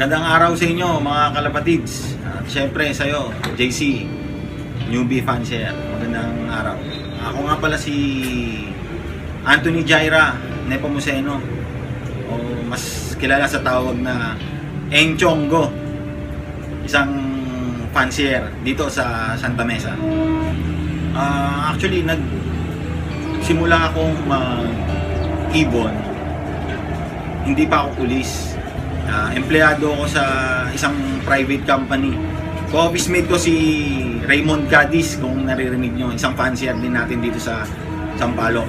Magandang araw sa inyo mga kalapatids. At syempre sa'yo, JC, newbie fancier. Magandang araw. Ako nga pala si Anthony Jaira Nepomuceno, o mas kilala sa tawag na Engchongo. Isang fancier dito sa Santa Mesa. Actually, nagsimula akong mag-ibon. Hindi pa ako pulis. Empleyado ako sa isang private company. Co-office mate ko si Raymond Cadiz, kung naririnig nyo. Isang fancier din natin dito sa Sampaloc.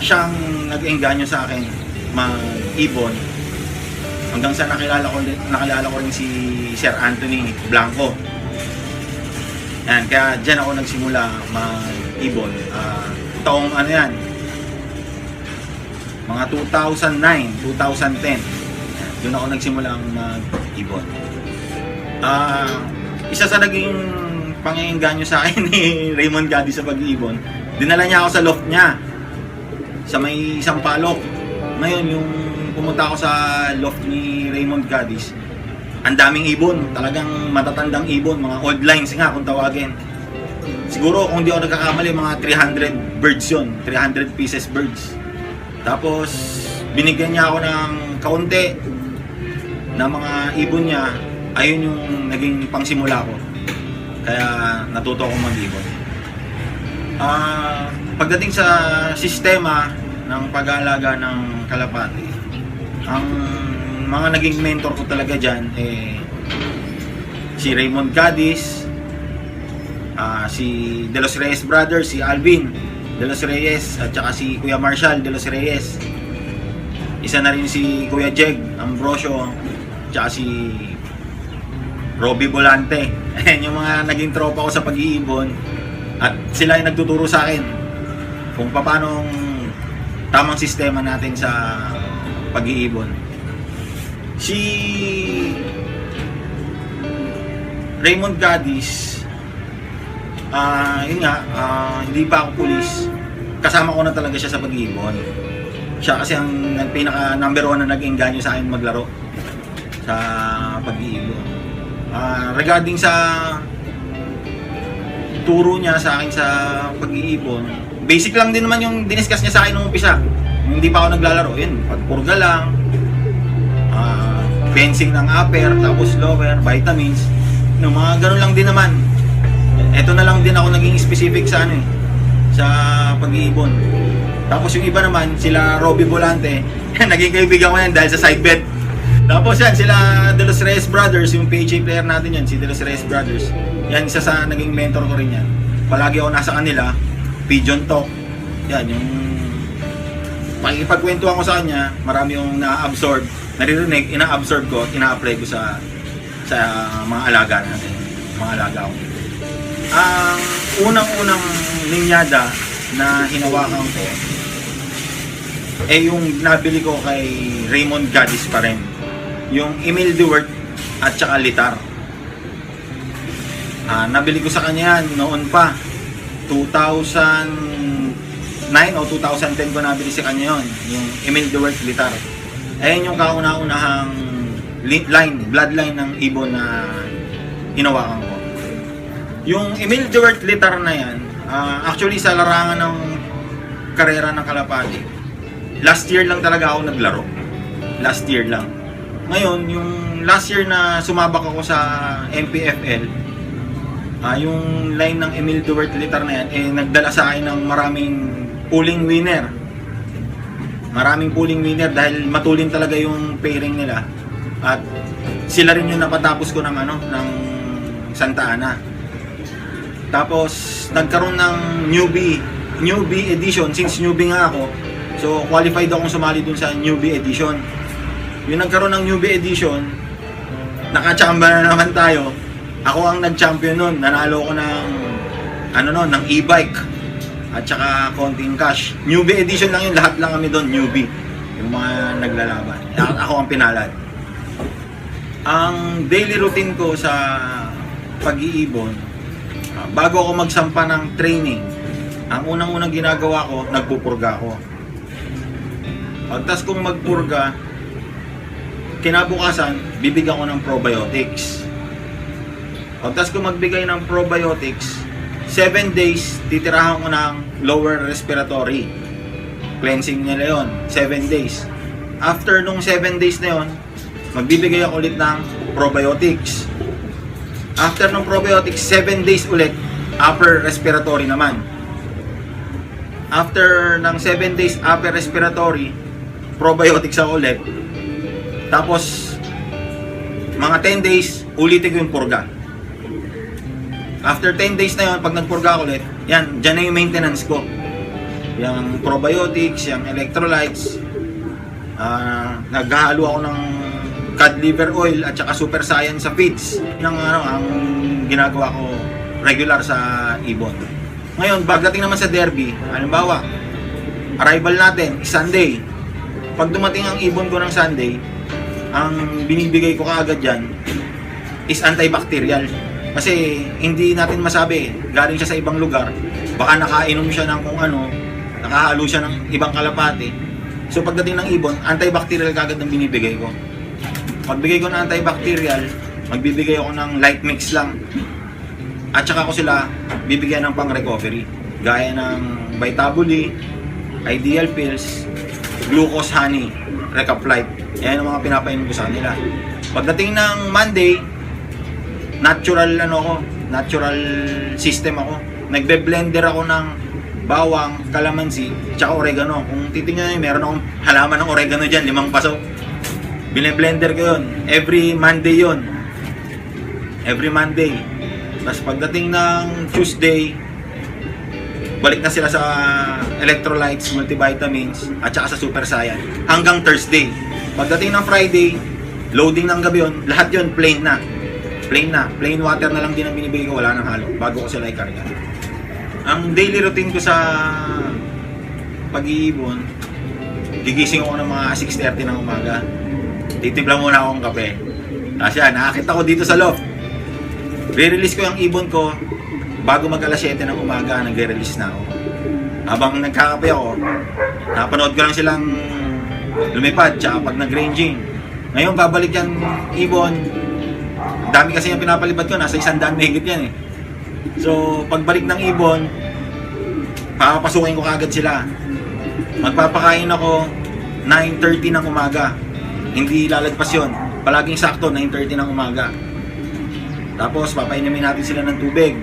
Siyang nag-engganyo sa akin mag-ibon hanggang sa nakilala ko rin si Sir Anthony Blanco. Yan, kaya dyan ako nagsimula mag-ibon. Taong ano yan, mga 2009, 2010. Doon ako nagsimula mag-ibon. Isa sa naging pang-iengganyo sa akin ni Raymond Cadiz sa pag-iibon, dinala niya ako sa loft niya sa may Sampaloc. Ngayon, yung pumunta ako sa loft ni Raymond Cadiz, ang daming ibon, talagang matatandang ibon, mga old lines nga kung tawagin. Siguro kung di ako nagkakamali, mga 300 birds yun, 300 pieces birds. Tapos binigyan niya ako ng kaunti na mga ibon niya. Ayun yung naging pangsimula ko, kaya natuto akong mag-ibon. Pagdating sa sistema ng pag-aalaga ng kalapati, ang mga naging mentor ko talaga dyan si Raymond Cadiz, si De Los Reyes Brothers, si Alvin De Los Reyes, at saka si Kuya Marshall De Los Reyes. Isa na rin si Kuya Jeg Ambrosio, tsaka si Robbie Volante. Ayan yung mga naging tropa ko sa pag-iibon, at sila yung nagtuturo sa akin kung paano tamang sistema natin sa pag-iibon. Si Raymond Cadiz, yun nga, hindi pa ako pulis, kasama ko na talaga siya sa pag-iibon. Siya kasi ang pinaka number 1 na nag-engganyo sa akin maglaro sa pag-iibon. Regarding sa turo niya sa akin sa pag-iibon, basic lang din naman yung diniscuss niya sa akin nung umpisa. Hindi pa ako naglalaro, yun, pagpurga lang, fencing ng upper, tapos lower, vitamins, no, mga ganun lang din naman. Eto na lang din ako naging specific sa sa pag-iibon. Tapos yung iba naman, sila Robbie Volante, naging kaibigan ko yan dahil sa side bet. Tapos yan, sila De Los Reyes Brothers, yung PHA player natin yan, si De Los Reyes Brothers. Yan, isa sa naging mentor ko rin yan. Palagi ako nasa kanila, pigeon talk. Yan, yung pag-ipagkwentuhan ko sa kanya, marami yung na-absorb, naririnig, ina-absorb ko, ina-apply ko sa mga alaga natin, mga alaga ko. Ang unang-unang linyada na hinawakan ko, yung nabili ko kay Raymond Cadiz pa rin. Yung Emil Dewart at saka Litar. Nabili ko sa kanya yan noon pa. 2009 o 2010 ko nabili sa kanya yon, yung Emil Dewart Litar. Ayun yung kauna-unahang bloodline ng ibon na hinawakan ko. Yung Emil Dewart Litar na yan, actually sa larangan ng karera ng kalapati, last year lang talaga ako naglaro. Last year lang. Ngayon, yung last year na sumabak ako sa MPFL, yung line ng Emil Dewart Litar na yan, nagdala sa akin ng maraming pulling winner. Maraming pulling winner dahil matulin talaga yung pairing nila. At sila rin yung napatapos ko ng ng Santa Ana. Tapos nagkaroon ng newbie edition. Since newbie nga ako, so qualified akong sumali dun sa newbie edition. Yung nagkaroon ng newbie edition, nakachamba na naman tayo. Ako ang nag-champion nun. Nanalo ko ng ng e-bike at saka konting cash. Newbie edition lang yun, lahat lang kami doon newbie, yung mga naglalaban. Ako ang pinalad. Ang daily routine ko sa pag-iibon, bago ako magsampa ng training, ang unang-unang ginagawa ko, nagpupurga ako. Pagtas kong magpurga, kinabukasan, bibigyan ko ng probiotics. Pagtas ko magbigay ng probiotics, 7 days, titirahan ko ng lower respiratory. Cleansing nila yon 7 days. After nung 7 days na yon, magbibigay ako ulit ng probiotics. After nung probiotics, 7 days ulit, upper respiratory naman. After ng 7 days upper respiratory, probiotics ako ulit. Tapos, mga 10 days, ulitin ko yung purga. After 10 days na yun, pag nagpurga ako ulit, yan, dyan na yung maintenance ko. Yung probiotics, yung electrolytes, naghahalo ako ng cod liver oil at saka super science sa feeds. Yung ang ginagawa ko regular sa ibon. Ngayon, pagdating naman sa derby, halimbawa, arrival natin, Sunday. Pag dumating ang ibon ko ng Sunday, ang binibigay ko kaagad dyan is antibacterial. Kasi hindi natin masabi, galing siya sa ibang lugar, baka nakainom siya ng kung ano, nakahalo siya ng ibang kalapate. So pagdating ng ibon, antibacterial kaagad ang binibigay ko. Pagbigay ko ng antibacterial, magbibigay ako ng light mix lang. At saka ko sila bibigyan ng pang-recovery. Gaya ng Vitabuli, Ideal Pills, Glucose Honey, Recap-Light. Yan ang mga pinapainom ko sa kanila. Pagdating ng Monday, natural system ako. Nagbe-blender ako ng bawang, kalamansi, tsaka oregano. Kung titingnan nyo, meron akong halaman ng oregano dyan, 5 paso. Bine-blender ko yun. Every Monday yun. Every Monday. Tapos pagdating ng Tuesday, balik na sila sa electrolytes, multivitamins, at saka sa super science. Hanggang Thursday. Pagdating ng Friday, loading ng gabi yun, lahat yun plain na. Plain water na lang din ang binibigay ko, wala nang halo, bago ko sila ikarga. Ang daily routine ko sa pag-iibon, gigising ako ng mga 6:30 ng umaga. Titimpla muna akong kape. Tapos yan, nakakita ko dito sa loft. Re-release ko yung ibon ko, bago mag alas 7 ng umaga, nagre-release na ako. Habang nagkakape ako, napanood ko lang silang lumipad, tsaka pag nag-ranging. Ngayon, babalik yan ibon. Dami kasi yung pinapalipad ko, nasa 100 mahigit yan eh. So, pagbalik ng ibon, papapasukin ko kagad sila. Magpapakain ako 9:30 ng umaga. Hindi lalagpas yun. Palaging sakto, 9:30 ng umaga. Tapos, papainumin natin sila ng tubig.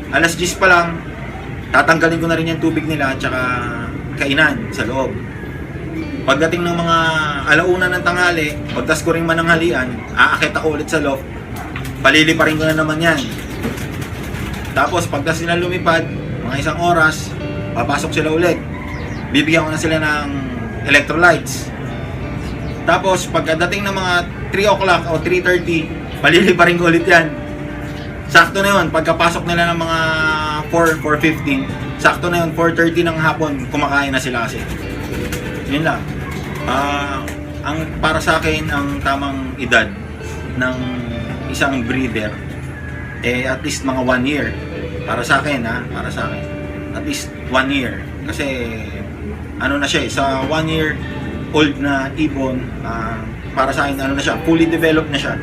Alas 10 pa lang, tatanggalin ko na rin yung tubig nila at saka kainan sa loob. Pagdating ng mga alauna ng tanghali, pagtas ko rin mananghalian, aakit ako ulit sa loft. Paliliparin ko na naman yan. Tapos pagtas nila lumipad, mga 1 oras, papasok sila ulit. Bibigyan ko na sila ng electrolytes. Tapos pagdating ng mga 3 o'clock o 3:30, paliliparin ko ulit yan. Sakto na yun, pagkapasok nila ng mga 4:15, sakto na yun, 4:30 ng hapon, kumakain na sila kasi. Yun lang. Ang para sa akin, ang tamang edad ng isang breeder, at least mga 1 year. Para sa akin, para sa akin. At least 1 year. Kasi, ano na siya sa 1 year old na ibon, para sa akin, ano na siya, fully developed na siya.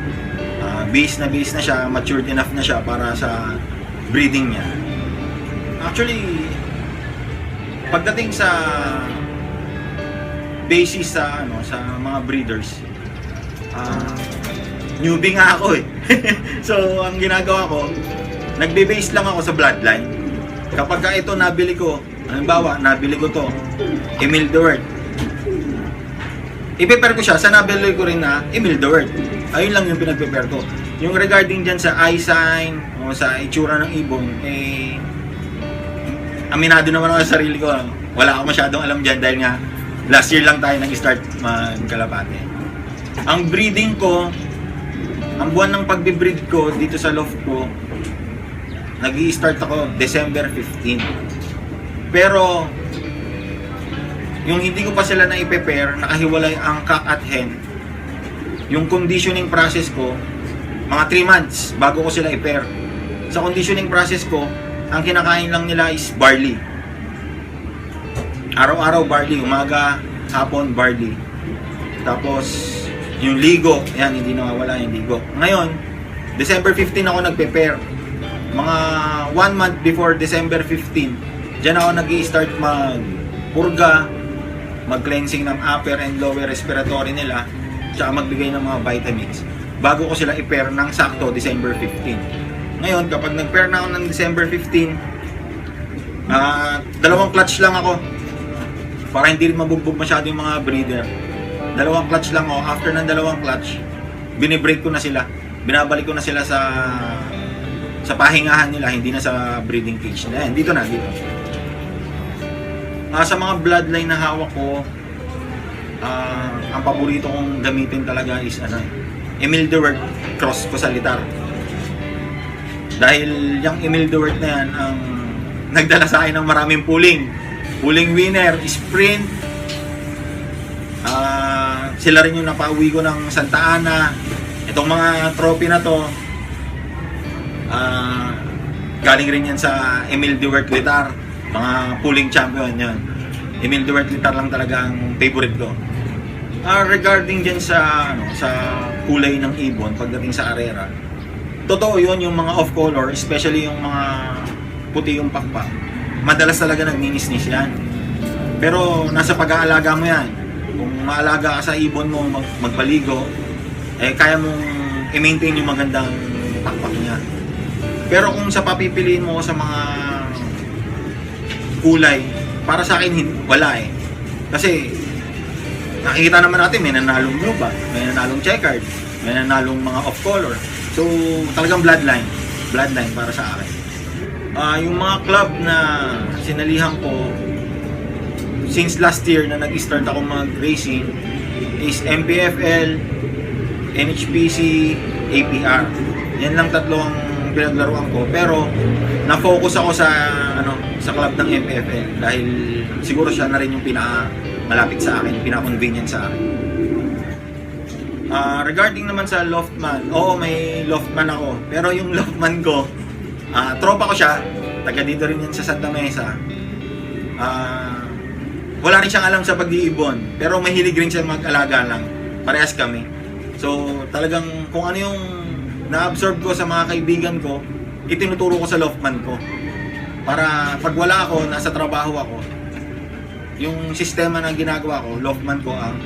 Base na siya, matured enough na siya para sa breeding niya. Actually, pagdating sa basis sa mga breeders, newbie nga ako eh. So, ang ginagawa ko, nagbe-base lang ako sa bloodline. Kapag ito nabili ko, halimbawa, nabili ko to, Emil Dewert. I-prepare ko siya sa nabili ko rin na Emil Dewert. Ayun lang yung pinag-prepare ko. Yung regarding dyan sa eye sign o sa itsura ng ibon, aminado naman ako sa sarili ko. Wala ako masyadong alam dyan dahil nga last year lang tayo nag-start magkalapate. Ang breeding ko, ang buwan ng pagbe-breed ko dito sa loft ko, nag-i-start ako December 15. Pero yung hindi ko pa sila na-prepare, nakahiwalay ang cock at hen. Yung conditioning process ko, mga 3 months bago ko sila i-pair. Sa conditioning process ko, ang kinakain lang nila is barley. Araw-araw barley, umaga, hapon barley. Tapos Yung ligo, yan, hindi nawawala yung ligo. Ngayon, December 15 ako nagpe-pair. Mga 1 month before December 15, dyan ako nag-i-start mag-purga, mag-cleansing ng upper and lower respiratory nila, tsaka magbigay ng mga vitamins. Bago ko sila i-pair ng sakto December 15. Ngayon, kapag nag-pair na ako ng December 15, dalawang clutch lang ako. Para hindi rin mabugbog masyado yung mga breeder. Dalawang clutch lang ako. After ng dalawang clutch, binibreak ko na sila. Binabalik ko na sila sa pahingahan nila, hindi na sa breeding cage. Ayan, dito na, dito. Sa mga bloodline na hawak ko, ang paborito kong gamitin talaga is Emil Dewert cross ko sa litar. Dahil yung Emil Dewert na yan ang nagdala sa akin ng maraming pulling. Pulling winner, sprint. Sila rin yung napauwi ko ng Santa Ana. Itong mga trophy na to, galing rin yan sa Emil Dewert Litar. Mga pulling champion yan. Emil Dewert Litar lang talaga ang favorite ko. Regarding dyan sa kulay ng ibon pagdating sa arera, totoo yun, yung mga off-color, especially yung mga puti yung pakpak, madalas talaga nagninisnis yan. Pero nasa pag-aalaga mo yan. Kung maalaga ka sa ibon mo, magpaligo, kaya mong i-maintain yung magandang pakpak niya. Pero kung sa papipiliin mo sa mga kulay, para sa akin wala eh. Kasi nakikita naman natin may nanalong blue ba, may nanalong checkered, may nanalong mga off-color. So talagang bloodline para sa akin. Yung mga club na sinalihan ko since last year na nag-start ako mag-racing is MPFL, NHPC, APR. Yan lang tatlo ang pinaglaruan ko, pero na-focus ako sa club ng MPFL dahil siguro siya na rin yung pinaka-malapit sa akin, pinaka-convenient sa akin. Regarding naman sa Loftman, oo, may Loftman ako, pero yung Loftman ko, tropa ko siya, taga dito rin yan sa Santa Mesa. Wala rin siyang alam sa pag-iibon, pero mahilig rin siya mag-alaga lang. Parehas kami. So talagang kung ano yung na-absorb ko sa mga kaibigan ko, itinuturo ko sa Loftman ko. Para pag wala ako, nasa trabaho ako, yung sistema na ginagawa ko, Loftman ko ang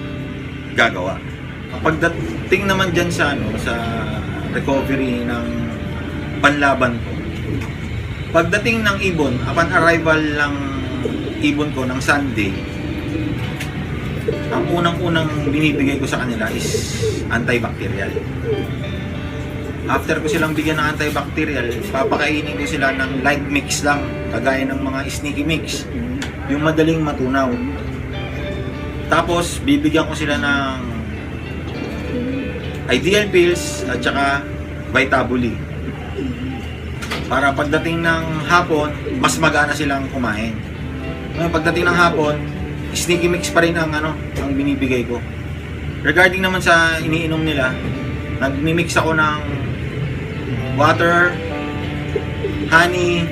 gagawa. Pagdating naman dyan sa recovery ng panlaban ko, pagdating ng ibon, upon arrival ng ibon ko ng Sunday, ang unang-unang binibigay ko sa kanila is antibacterial. After ko silang bigyan ng antibacterial, papakainin ko sila ng light mix lang, kagaya ng mga sneaky mix, yung madaling matunaw. Tapos bibigyan ko sila ng ideal pills at saka Vitabuli. Para pagdating ng hapon, mas magana silang kumain. Ngayon, pagdating ng hapon, sneaky mix pa rin ang binibigay ko. Regarding naman sa iniinom nila, nagmi-mix ako ng water, honey,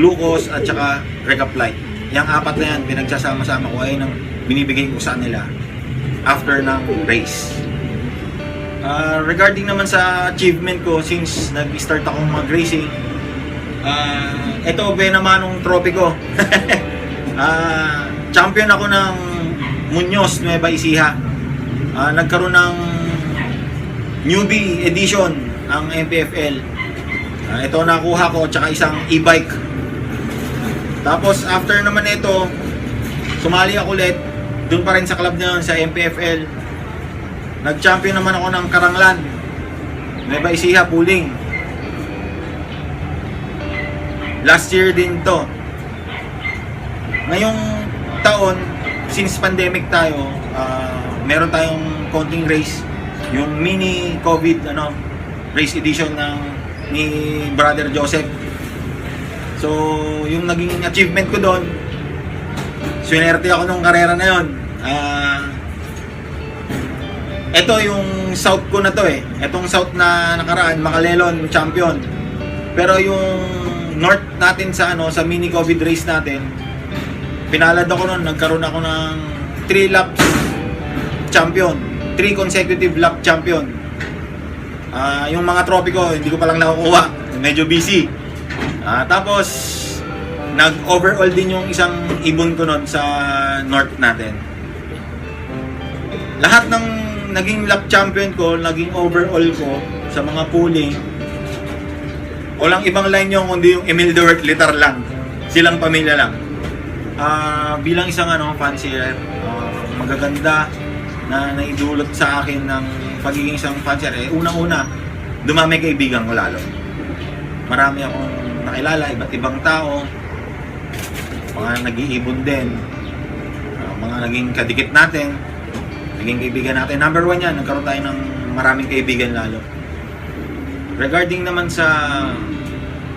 glucose at saka Recaplite. Yang apat na yan, pinagsasama-sama ko ay nang binibigay ko sa nila after ng race. Regarding naman sa achievement ko, since nag-start akong mag-racing, ito Benamanong trophy ko. Champion ako ng Muñoz, Nueva Ecija. Nagkaroon ng newbie edition ang MPFL. Ito nakuha ko, tsaka isang e-bike. Tapos after naman ito, sumali ako ulit doon pa rin sa club na yun, sa MPFL. Nag-champion naman ako ng Karanglan, Nueva Ecija pooling. Last year din to. Ngayong taon, since pandemic tayo, meron tayong konting race, yung mini COVID race edition ni Brother Joseph. So yung naging achievement ko doon, swinerte ako nung karera na yon. Ito yung south ko na to eh. Itong south na nakaraan, Makalelon champion. Pero yung north natin sa sa mini COVID race natin, pinalad ako noon, nagkaroon ako ng 3 laps champion. 3 consecutive lap champion. Yung mga trophy ko, hindi ko palang nakukuha. Medyo busy. Tapos, nag-overall din yung isang ibon ko nun sa north natin. Lahat ng naging lap champion ko, naging overall ko sa mga pooling, walang ibang line yung kundi yung Emil Duert Litar lang. Silang pamilya lang. Bilang isang fancier, magaganda na naidulot sa akin ng pagiging isang fancier, unang-una, dumami kaibigan ko lalo. Marami akong nakilala, iba't ibang tao, mga nag-iibon din, mga naging kadikit natin, naging kaibigan natin. Number 1 yan, nagkaroon tayo ng maraming kaibigan lalo. Regarding naman sa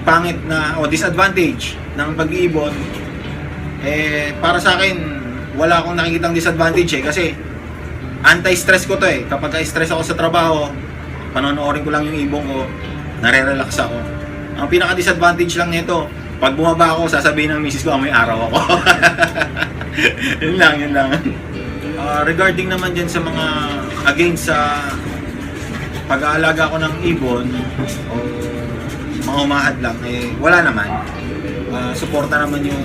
pangit na o disadvantage ng pag-iibon, para sa akin wala akong nakikitang disadvantage kasi anti-stress ko to kapag stress ako sa trabaho, panonoorin ko lang yung ibon ko, nare-relax ako. Ang pinaka-disadvantage lang nito, pag bumaba ako, sasabihin ng misis ko, may araw ako. yun lang. Regarding naman dyan sa mga against sa pag-aalaga ko ng ibon o mga umahad lang, wala naman. Suporta naman yung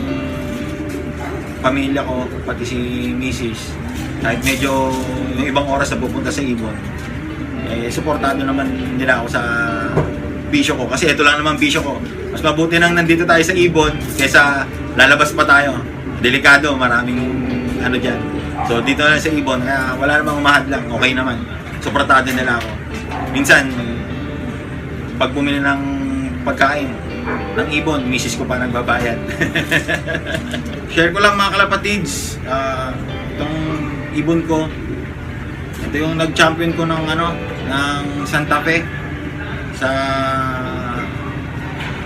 pamilya ko, pati si misis. Kahit medyo yung ibang oras na pupunta sa ibon, suportado naman nila ako sa bisyo ko. Kasi ito lang naman bisyo ko. Mas mabuti nang nandito tayo sa ibon kaysa lalabas pa tayo. Delikado, maraming dyan. So dito na sa ibon, kaya wala namang umahad lang, okay naman. Suportado nila ako. Minsan, pag bumili ng pagkain ng ibon, misis ko pa nagbabayad. Share ko lang mga kalapatids, itong ibon ko. Ito yung nag-champion ko ng ng Santa Fe sa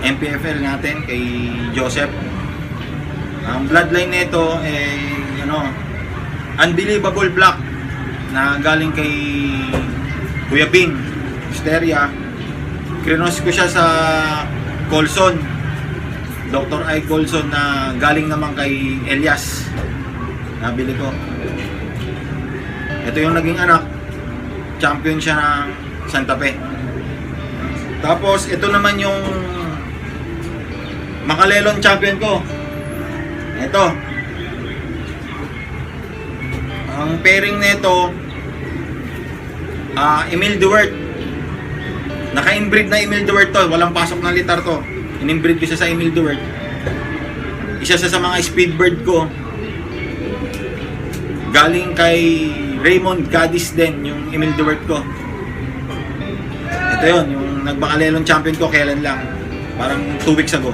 MPFL natin kay Joseph. Ang bloodline nito unbelievable black na galing kay Kuya Bing Wisteria. Krinos ko siya sa Colson, Dr. I. Colson, na galing naman kay Elias. Nabili ko. Ito yung naging anak, champion siya ng Santa Fe. Tapos ito naman yung Makalelon champion ko. Ito. Ang pairing nito, Emil Duert. Naka-inbreed na Emil Duert to. Walang pasok ng litar to. In-inbreed ko siya sa Emil Duert. Isa sa mga speedbird ko. Galing kay Raymond Cadiz din, yung Emil Duert ko. Ito yun, yung nagbakalelon champion ko kailan lang. Parang 2 weeks ago.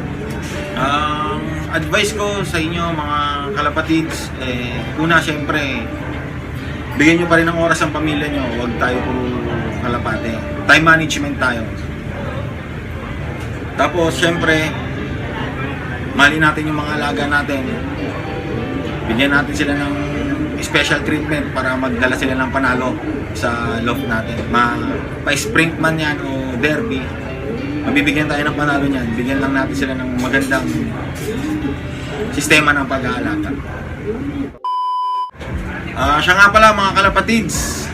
Advice ko sa inyo mga kalapatids, una syempre, bigyan nyo pa rin ng oras ang pamilya nyo. Huwag tayo puro kalapate. Time management tayo. Tapos syempre, mali natin yung mga alaga natin. Bigyan natin sila ng special treatment para magdala sila ng panalo sa loft natin. Pa-sprint man yan o derby, mabibigyan tayo ng panalo niyan. Bigyan lang natin sila ng magandang sistema ng pag-aalaga. Siya nga pala mga kalapatids,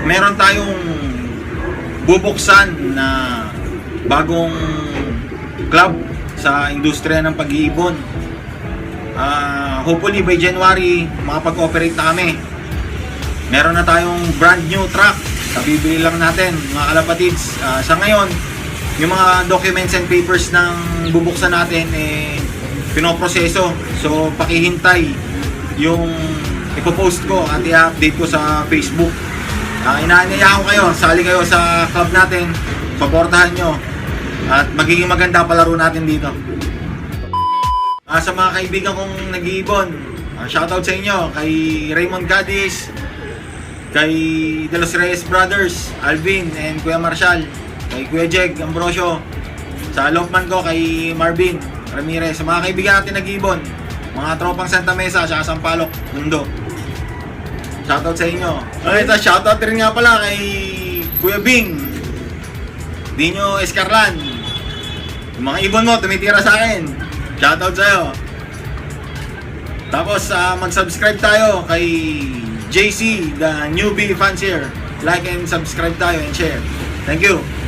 meron tayong bubuksan na bagong club sa industriya ng pag-iibon. Hopefully by January makapag-operate na kami. Meron na tayong brand new truck, kabibili lang natin mga kalapatids. Sa ngayon, yung mga documents and papers ng bubuksan natin pinoproseso. So pakihintay yung ipopost ko at i-update ko sa Facebook. Inaanyayahan ko kayo, sali kayo sa club natin, supportahan nyo at magiging maganda palaro natin dito. Sa mga kaibigan kong nag-iibon, shoutout sa inyo kay Raymond Cadiz, kay De Los Reyes Brothers, Alvin and Kuya Marshall, kay Kuya Jeg Ambrosio, sa Lopman ko kay Marvin Ramirez, sa mga kaibigan natin nag-iibon, mga tropang Santa Mesa at Sampaloc, Mundo. Shoutout sa inyo. Ito, shoutout rin nga pala kay Kuya Bing Dino Escarlan. Yung mga ibon mo, tumitira sa akin. Shoutout sa'yo. Tapos mag-subscribe tayo kay JC, the newbie fancier. Like and subscribe tayo and share. Thank you.